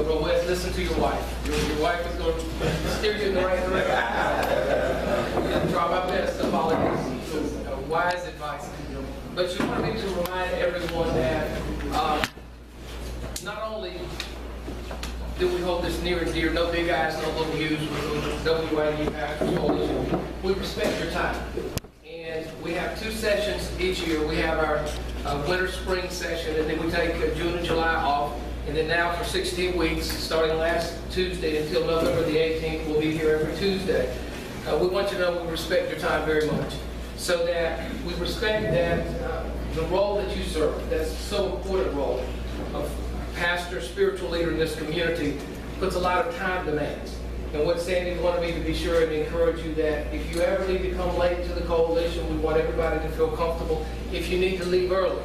know, bro, Wes, listen to your wife. Your wife is going to steer you in the right direction. Try my best to follow his wise advice. But you want me to remind everyone that not only do we hold this near and dear, no big eyes, no little U's with WIU Pastors Coalition, we respect your time. And we have 2 sessions each year. We have our winter-spring session, and then we take June and July off. And then now for 16 weeks, starting last Tuesday until November the 18th, we'll be here every Tuesday. We want you to know we respect your time very much, so that we respect that the role that you serve, that's so important role of pastor, spiritual leader in this community, puts a lot of time demands. And what Sandy wanted me to be sure and encourage you that if you ever need to come late to the coalition, we want everybody to feel comfortable. If you need to leave early,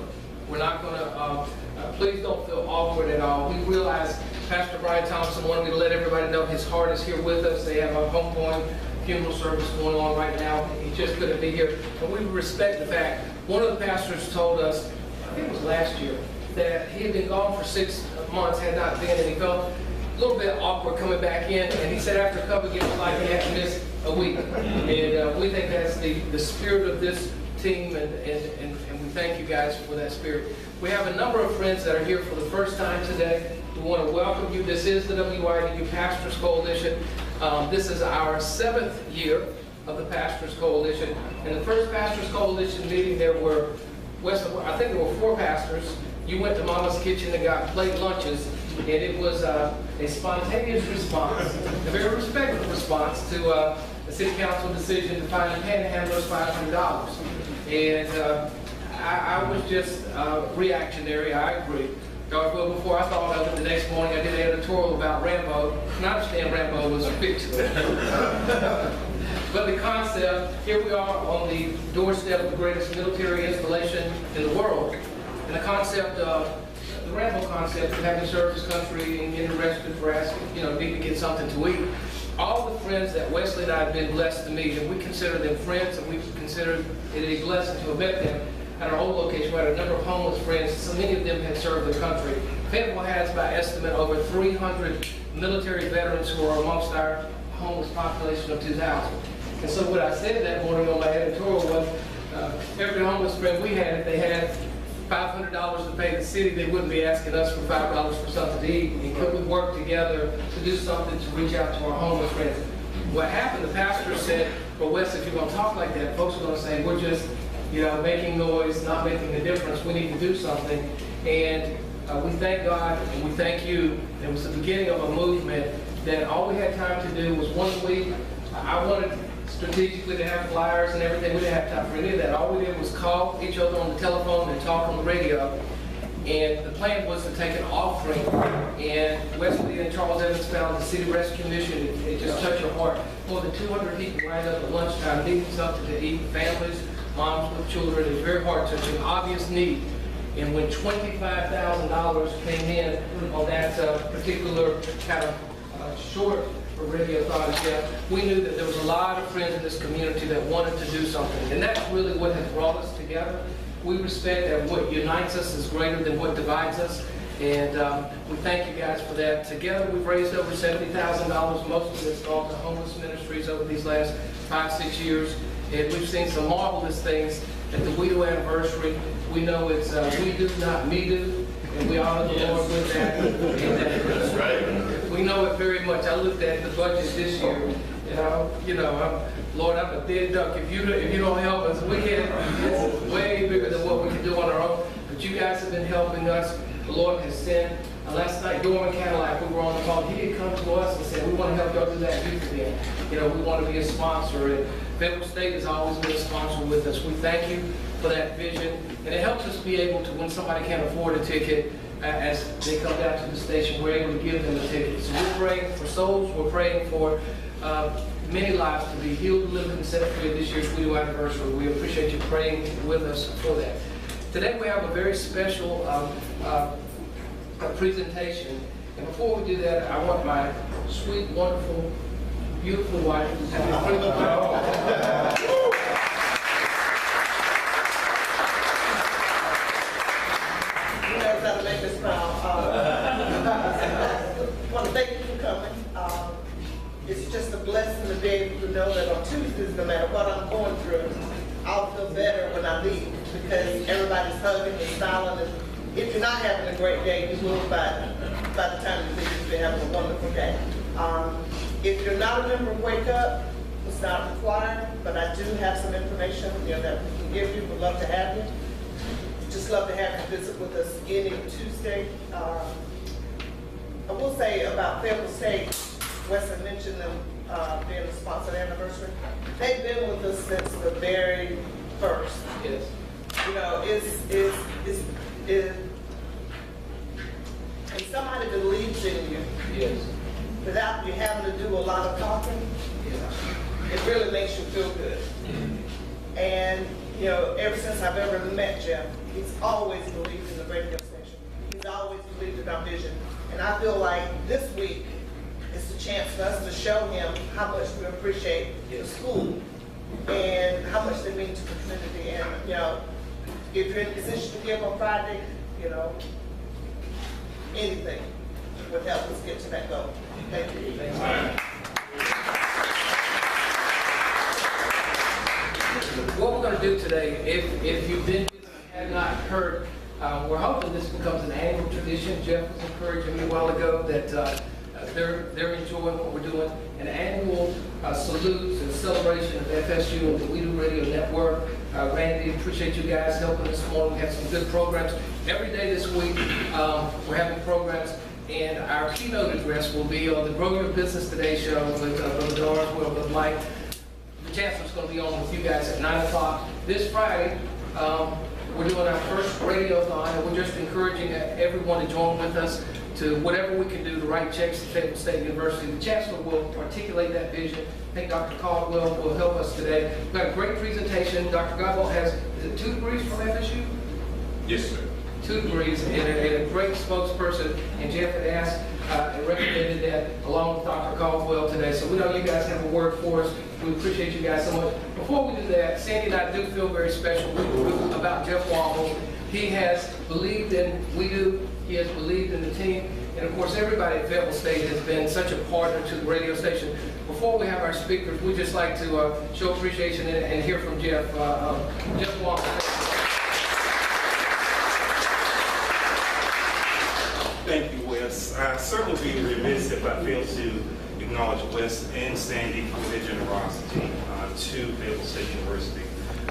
we're not going to, please don't feel awkward at all. We realize Pastor Brian Thompson wanted me to let everybody know his heart is here with us. They have a homegoing funeral service going on right now. He just couldn't be here. And we respect the fact, one of the pastors told us, I think it was last year, that he had been gone for 6 months, had not been, and he felt a little bit awkward coming back in, and he said after a couple of games, like he had to miss a week. And we think that's the spirit of this team, and we thank you guys for that spirit. We have a number of friends that are here for the first time today. We want to welcome you. This is the WIU Pastors Coalition. This is our 7th year of the Pastors Coalition. In the first Pastors Coalition meeting, there were, I think there were 4 pastors. You went to Mama's Kitchen and got plate lunches, and it was a spontaneous response, a very respectful response to a city council decision to find panhandlers $500. And I was just reactionary, I agree. Well, before I thought of it, the next morning I did an editorial about Rambo, and I understand Rambo was a fiction. But the concept, here we are on the doorstep of the greatest military installation in the world. And the concept of, the Rambo concept of having served his country and getting arrested for asking, need to get something to eat. All the friends that Wesley and I have been blessed to meet, and we consider them friends, and we consider it a blessing to have met them at our old location. We had a number of homeless friends. So many of them had served their country. Fayetteville has, by estimate, over 300 military veterans who are amongst our homeless population of 2,000. And so what I said that morning on my editorial was, every homeless friend we had, if they had $500 to pay the city, they wouldn't be asking us for $5 for something to eat. And could we work together to do something to reach out to our homeless friends? What happened, the pastor said, well, Wes, if you're going to talk like that, folks are going to say, we're just, making noise, not making a difference. We need to do something. And we thank God and we thank you. It was the beginning of a movement that all we had time to do was once a week. I wanted strategically to have flyers and everything. We didn't have time for any of that. All we did was call each other on the telephone and talk on the radio. And the plan was to take an offering. And Wesley and Charles Evans found the City Rescue Mission. It just touched your heart. More than 200 people lined up at lunchtime needing something to eat, families, moms with children. It was very heart-touching, obvious need. And when $25,000 came in on that particular kind of short radiothon, we knew that there was a lot of friends in this community that wanted to do something. And that's really what has brought us together. We respect that what unites us is greater than what divides us. And we thank you guys for that. Together we've raised over $70,000. Most of it's gone to homeless ministries over these last 5-6 years. And we've seen some marvelous things at the WIDO anniversary. We know it's we do, not me do, and we honor the Lord with that. That's right. We know it very much. I looked at the budget this year, Lord, I'm a dead duck. If you don't help us, it's way bigger than what we can do on our own. But you guys have been helping us. The Lord has sent. Last night, Dorman Cadillac, we were on the phone. He had come to us and said, we want to help y'all do that youth event. We want to be a sponsor. And Fayetteville State has always been a sponsor with us. We thank you for that vision. And it helps us be able to, when somebody can't afford a ticket, as they come down to the station, we're able to give them a ticket. So we're praying for souls. We're praying for many lives to be healed, delivered, and set free this year's WIDO anniversary. We appreciate you praying with us for that. Today we have a very special presentation. And before we do that, I want my sweet, wonderful, beautiful wife to have a privilege. You know how to make us proud. want to thank you for coming. It's just a blessing to be able to know that on Tuesdays, no matter what I'm going through, I'll feel better when I leave because everybody's hugging and smiling. And if you're not having a great day, you will by the time you leave, you'll be having a wonderful day. If you're not a member of Wake Up, it's not required, but I do have some information that we can give you. We'd love to have you. Just love to have you visit with us any Tuesday. I will say about Fayetteville State, Weston mentioned them being a sponsored anniversary. They've been with us since the very first. Yes. And somebody believes in you. Yes. Without you having to do a lot of talking, it really makes you feel good. And ever since I've ever met Jeff, he's always believed in the radio station. He's always believed in our vision. And I feel like this week is the chance for us to show him how much we appreciate the school and how much they mean to the community. And if you're in a position to give on Friday, anything would help us get to that goal. Thank you. What we're going to do today, if you've been and not heard, we're hoping this becomes an annual tradition. Jeff was encouraging me a while ago that they're enjoying what we're doing. An annual salute and celebration of FSU and the We Do Radio Network. Randy, appreciate you guys helping us this morning. We had some good programs. Every day this week, we're having programs. And our keynote address will be on the Grow Your Business Today show with Brother Doris, with Mike. The Chancellor's going to be on with you guys at 9 o'clock. This Friday, we're doing our first radiothon, and we're just encouraging everyone to join with us to whatever we can do to write checks to Fayetteville State University. The Chancellor will articulate that vision. I think Dr. Caldwell will help us today. We've got a great presentation. Dr. Caldwell has, is it 2 degrees from FSU? Yes, sir. 2 degrees and a great spokesperson, and Jeff had asked and recommended that along with Dr. Caldwell today. So we know you guys have a word for us. We appreciate you guys so much. Before we do that, Sandy and I do feel very special about Jeff Wobble. He has believed in We Do. He has believed in the team. And of course, everybody at Fayetteville State has been such a partner to the radio station. Before we have our speakers, we'd just like to show appreciation and hear from Jeff. Jeff Wobble. Thank you, Wes. I certainly be remiss if I fail to acknowledge Wes and Sandy for their generosity to Fayetteville State University.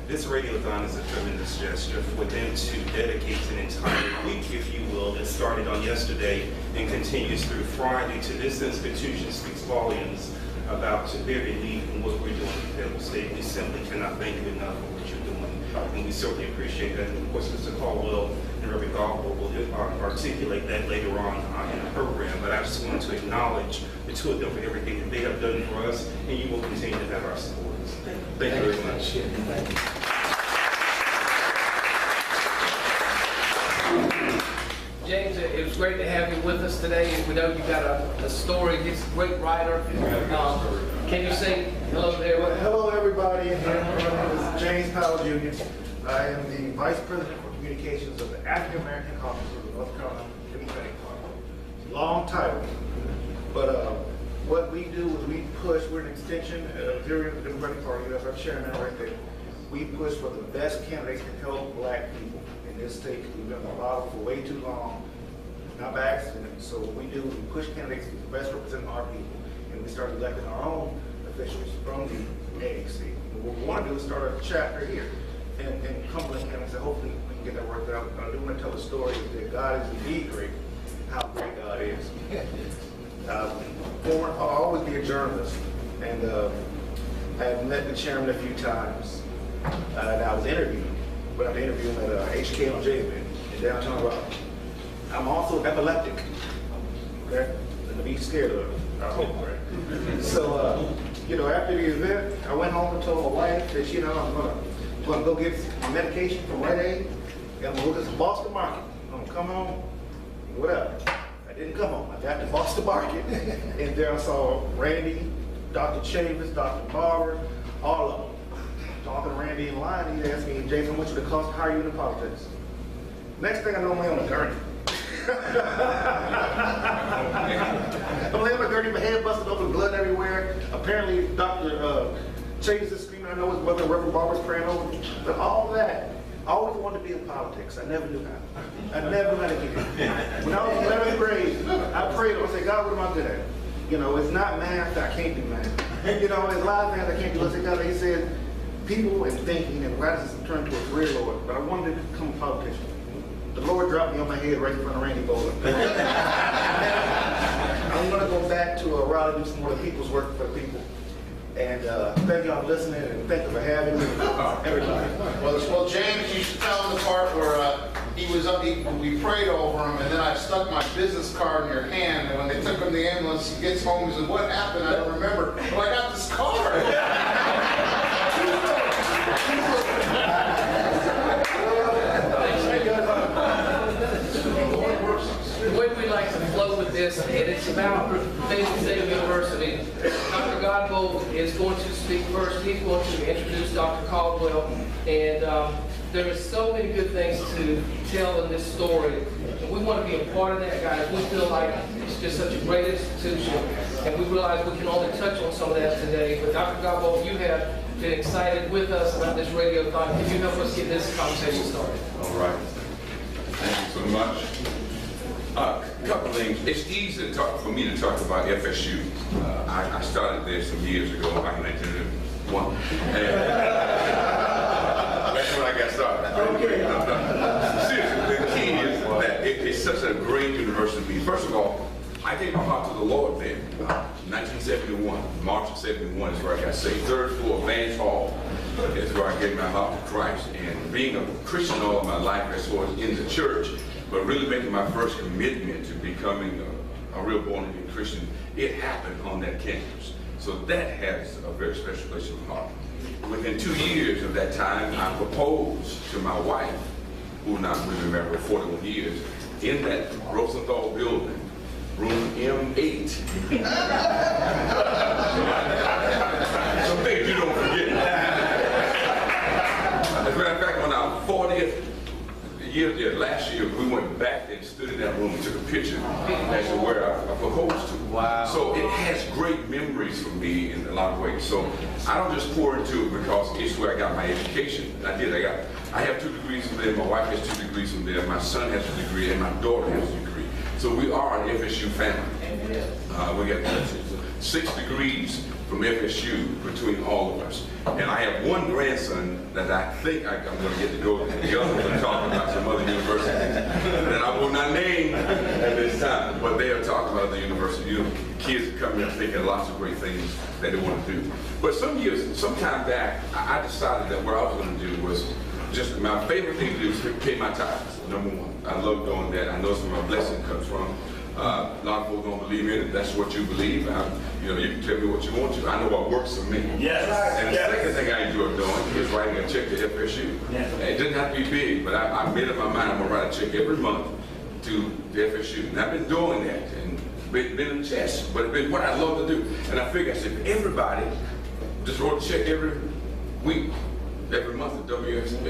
This radiothon is a tremendous gesture for them to dedicate an entire week, if you will, that started on yesterday and continues through Friday to this institution speaks volumes about their belief in what we're doing at Fayetteville State. We simply cannot thank you enough for what you're doing, and we certainly appreciate that. And of course, Mr. Caldwell and Reverend Caldwell will articulate that later on in the program, but I just wanted to acknowledge the two of them for everything that they have done for us, and you will continue to have our support. Thank you very much. Thank you. James, it was great to have you with us today. We know you got a story. He's a great writer. Can you say hello there? Hello, everybody. My name is James Powell Jr. I am the Vice President for Communications of the African American Caucus of the North Carolina Democratic Party. Long title, but what we do is we push. We're an extension of the Democratic Party. That's our chairman right there. We push for the best candidates to help black people in this state. We've been allowed for way too long, not by accident. So what we do is we push candidates to best represent our people, and we start electing our own officials from the AAC. And what we want to do is start a chapter here in Cumberland County, so hopefully we can get that worked out. I do want to tell a story that God is indeed great, how great God is. I'll always be a journalist, and I have met the chairman a few times, and I was interviewed. But I'm interviewing at HK on Jamin in downtown Raleigh. I'm also epileptic, okay? And to be scared of it, I hope, right? So, after the event, I went home and told my wife that, I'm gonna go get my medication from Rite Aid, and I'm gonna go to the Boston Market. I'm gonna come home, whatever. I didn't come home. I got to Boston Market, and there I saw Randy, Dr. Chavis, Dr. Barber, all of them. Talking to Randy in line, he asked me, Jason, how much would it cost to hire you in politics? Next thing I know, I'm on a gurney. I'm laying my dirty, my head busted open, blood everywhere. Apparently, Dr. Chase is screaming. I know his mother, Reverend Barber's praying over me. But all that, I always wanted to be in politics. I never knew how. I never knew how to get it. When I was in 11th grade, I prayed. I said, God, what am I good at? You know, it's not math. I can't do math. You know, there's a lot of things I can't do. I said, God, he said, people and thinking and rises and turn to a career, Lord. But I wanted to become a politician. The Lord dropped me on my head right in front of Randy Bowler. I'm going to go back to Raleigh, do some more of the people's work for the people. And thank y'all for listening, and thank you for having me. Everybody. Well, James, you should tell him the part where he was up, we prayed over him, and then I stuck my business card in your hand, and when they took him to the ambulance, he gets home, he said, what happened? I don't remember. Well, I got this card. The way we like to flow with this, and it's about Fayetteville State University. Dr. Godbold is going to speak first. He's going to introduce Dr. Caldwell, and there are so many good things to tell in this story. And we want to be a part of that, guys. We feel like it's just such a great institution, and we realize we can only touch on some of that today. But Dr. Godbold, you have been excited with us about this radiothon. Can you help us get this conversation started? All right. Thank you so much. A couple things. It's easy for me to talk about FSU. I started there some years ago, back in 1991. And that's when I got started. Seriously, the key is that it's such a great university to be. First of all, I gave my heart to the Lord then. 1971, March of 71 is where I got saved. Third floor, Vance Hall is where I gave my heart to Christ. And being a Christian all of my life as far as in the church, but really making my first commitment to becoming a real born-again Christian, it happened on that campus. So that has a very special place in my heart. Within 2 years of that time, I proposed to my wife, who now we've been married for 41 years, in that Rosenthal building, room M8. Some things you don't forget. As a matter of fact, on our 40th year there, last year, we went back and stood in that room and took a picture as to where I proposed to. Wow. So it has great memories for me in a lot of ways. So I don't just pour into it because it's where I got my education. I have 2 degrees from there, my wife has 2 degrees from there, my son has a degree, and my daughter has a degree. So we are an FSU family. We got 6 degrees from FSU between all of us. And I have one grandson that I think I'm going to get to go to the others and talk about some other universities that I will not name at this time, but they are talking about the university. You know, kids are coming up thinking lots of great things that they want to do. But some time back, I decided that what I was going to do was just my favorite thing to do is pay my tithes, number one. I love doing that. I know that's where my blessing comes from. A lot of folks don't believe in it. That's what you believe. You can tell me what you want to. I know what works for me. Yes. And the second thing I enjoy doing is writing a check to FSU. Yes. And it doesn't have to be big, but I made up my mind I'm going to write a check every month to the FSU. And I've been doing that and been in the chest, but it's been what I love to do. And I figured, I said, if everybody just wrote a check every week, every month at WFS,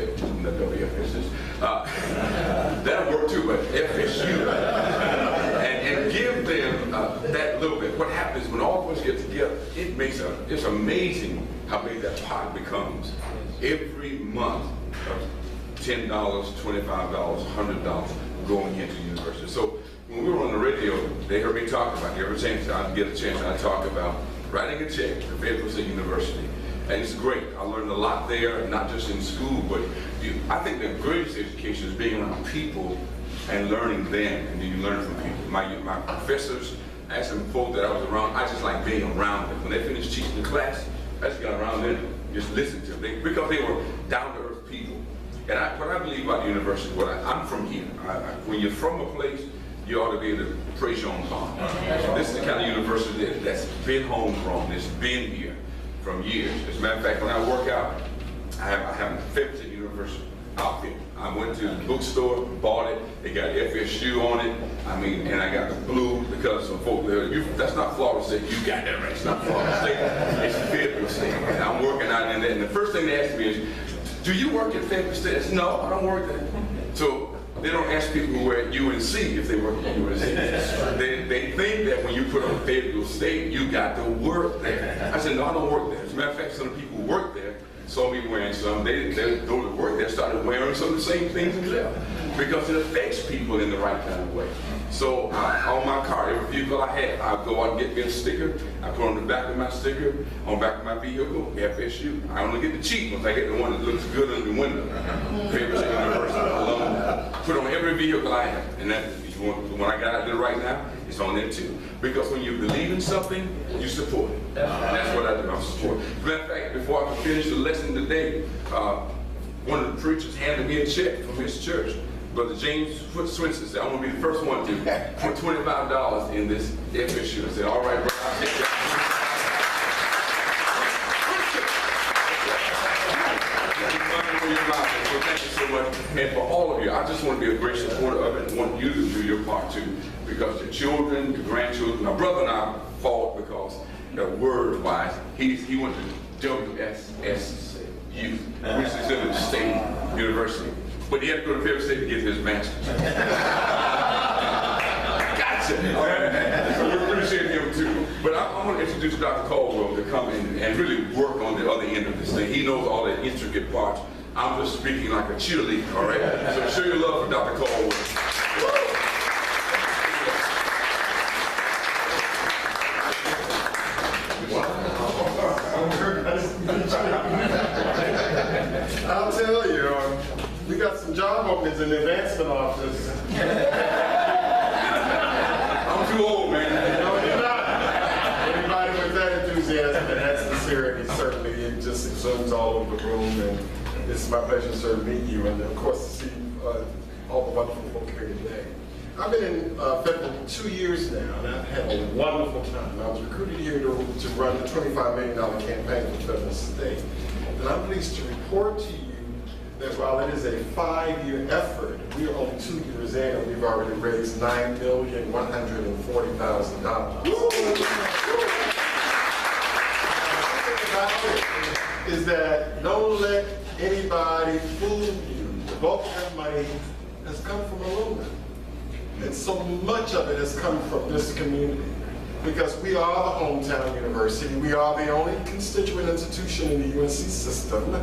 that'll work too, but FSU, and give them that little bit. What happens when all of us get together, it's amazing how big that pot becomes. Every month, $10, $25, $100 going into the university. So when we were on the radio, they heard me talk about it. Every chance I get a chance, I talk about writing a check to Fayetteville State University. And it's great. I learned a lot there, not just in school, but I think the greatest education is being around people and learning them, and then you learn from people. My professors, as some folk that I was around, I just like being around them. When they finished teaching the class, I just got around them, just listened to them, because they were down-to-earth people. And what I believe about the university, I'm from here. When you're from a place, you ought to be able to praise your own heart. This is the kind of university that's been homegrown, that's been here from years. As a matter of fact, when I work out, I have a Fayetteville State University outfit. I went to the bookstore, bought it. It got FSU on it. And I got the blue because some folk there. That's not Florida State. You got that right. It's not Florida State. It's Fayetteville State. And I'm working out in there. And the first thing they asked me is, "Do you work at Fayetteville State?" I said, "No, I don't work there." So they don't ask people who are at UNC if they work at UNC. They think that when you put on Fayetteville State, you got to work there. I said, no, I don't work there. As a matter of fact, some of the people who work there saw me wearing some. They go to work there, started wearing some of the same things themselves because it affects people in the right kind of way. So on my car, every vehicle I have, I go out and get me a sticker. I put on the back of my sticker, on the back of my vehicle, FSU. I only get the cheap ones. I get the one that looks good on the window. Fayetteville State University alumni. Put on every vehicle I have. And that, when I got out there right now, it's on there too. Because when you believe in something, you support it. And that's what I do, I support it. As a matter of fact, before I finish the lesson today, one of the preachers handed me a check from his church. Brother James Foote Swinson said, I'm going to be the first one to put $25 in this FSU. I said, all right, brother, I'll take that. So thank you so much. And for all of you, I just want to be a great supporter of it and want you to do your part too. Because your children, your grandchildren, my brother and I fought because word-wise, he went to WSSU, which is in the state university. But he had to go to Fayetteville State to get his master's. Gotcha! So we appreciate him too. But I want to introduce Dr. Caldwell to come in and really work on the other end of this thing. He knows all the intricate parts. I'm just speaking like a cheerleader, all right? So show your love for Dr. Caldwell. I'll tell you, we got some job openings in the advancement office. I'm too old, man. No, you're not. Anybody with that enthusiasm and that sincerity, certainly it just exudes all over the room, and it's my pleasure, sir, to meet you, and of course to see all the wonderful folk here today. I've been in Fayetteville 2 years now, and I've had a wonderful time. I was recruited here to run the $25 million campaign for Fayetteville State. And I'm pleased to report to you that while it is a 5-year effort, we are only 2 years in, and we've already raised $9,140,000. Is that don't let anybody fool you. The bulk of that money has come from alumni. And so much of it has come from this community. Because we are the hometown university. We are the only constituent institution in the UNC system.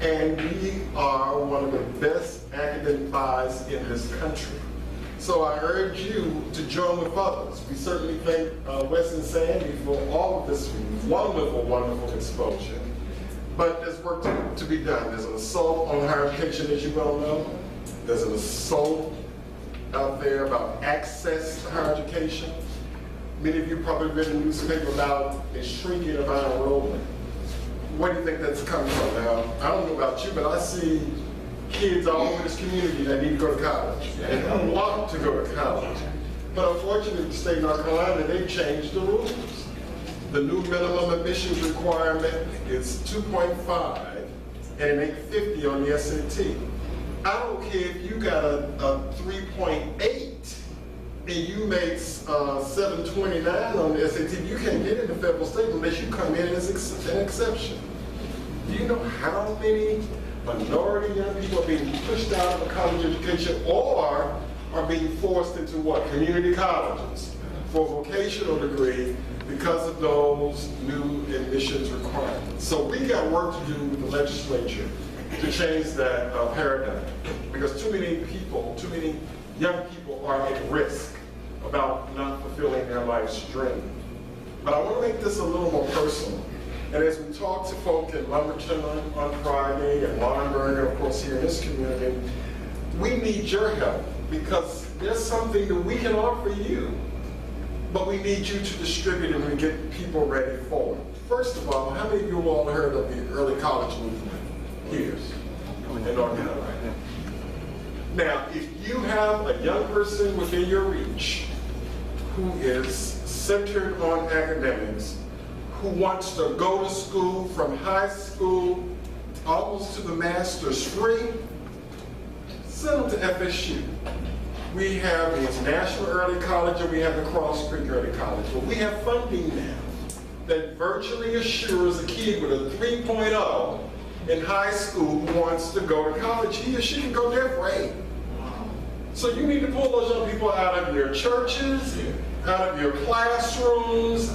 And we are one of the best academic buys in this country. So I urge you to join with others. We certainly thank Wes and Sandy for all of this wonderful, wonderful exposure. But there's work to be done. There's an assault on higher education, as you well know. There's an assault out there about access to higher education. Many of you probably read in the newspaper about the shrinking of our enrollment. Where do you think that's coming from? Now, I don't know about you, but I see kids all over this community that need to go to college and want to go to college. But unfortunately, the state of North Carolina, they've changed the rules. The new minimum admissions requirement is 2.5 and an 850 on the SAT. I don't care if you got a 3.8 and you make 729 on the SAT, you can't get into Fayetteville State unless you come in as an exception. Do you know how many minority young people are being pushed out of a college education or are being forced into what? Community colleges for a vocational degree because of those new admissions requirements. So we got work to do with the legislature to change that paradigm, because too many people, too many young people are at risk about not fulfilling their life's dream. But I want to make this a little more personal. And as we talk to folk in Lumberton on Friday and Laurinburg, and of course here in this community, we need your help, because there's something that we can offer you, but we need you to distribute it and get people ready for it. First of all, how many of you all heard of the early college movement here in North Carolina? Now, if you have a young person within your reach who is centered on academics, who wants to go to school from high school almost to the master's free, send them to FSU. We have the International Early College and we have the Cross Creek Early College. But we have funding now that virtually assures a kid with a 3.0 in high school who wants to go to college, he or she can go there for 8. So you need to pull those young people out of your churches, out of your classrooms,